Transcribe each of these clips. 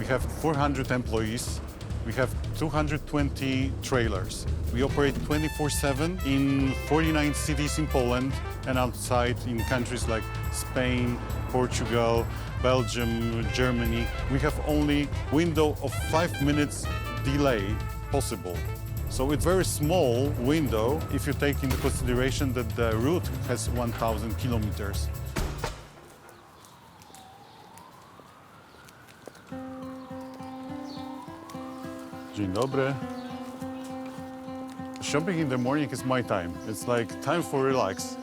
We have 400 employees. We have 220 trailers. We operate 24/7 in 49 cities in Poland and outside in countries like Spain, Portugal, Belgium, Germany. We have only window of 5 minutes delay possible. So it's very small window if you take into consideration that the route has 1,000 kilometers. Dzień dobry. Shopping in the morning is my time. It's like time for relax.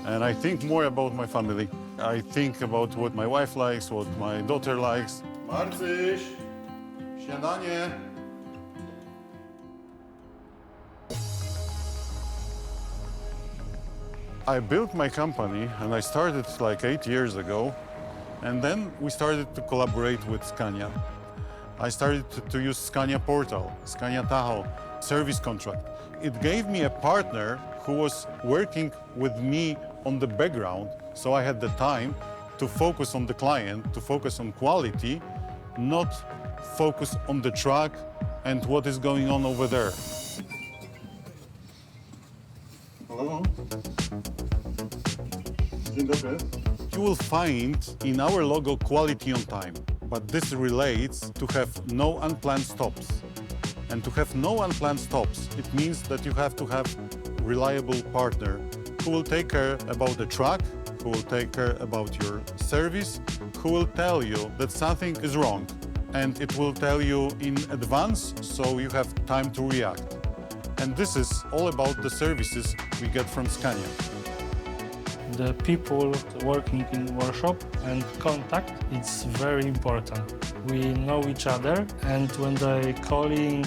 And I think more about my family. I think about what my wife likes, what my daughter likes. Marcyś, śniadanie. I built my company and I started like 8 years ago. And then we started to collaborate with Scania. I started to use Scania Portal, Scania Tahoe, service contract. It gave me a partner who was working with me on the background, so I had the time to focus on the client, to focus on quality, not focus on the truck and what is going on over there. Hello. Dzień dobry. You will find in our logo quality on time, but this relates to have no unplanned stops. And to have no unplanned stops, it means that you have to have reliable partner who will take care about the truck, who will take care about your service, who will tell you that something is wrong. And it will tell you in advance, so you have time to react. And this is all about the services we get from Scania. The people working in workshop and contact, it's very important. We know each other, and when they calling,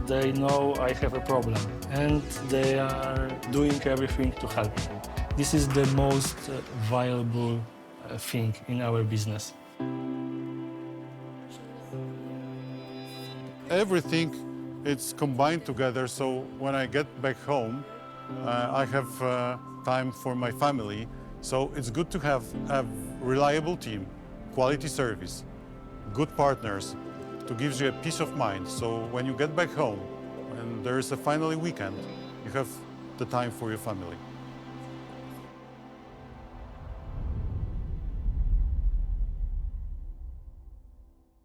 they know I have a problem, and they are doing everything to help me. This is the most valuable thing in our business. Everything it's combined together, so when I get back home, I have time for my family. So it's good to have a reliable team, quality service, good partners to give you a peace of mind. So when you get back home and there is a finally weekend, you have the time for your family.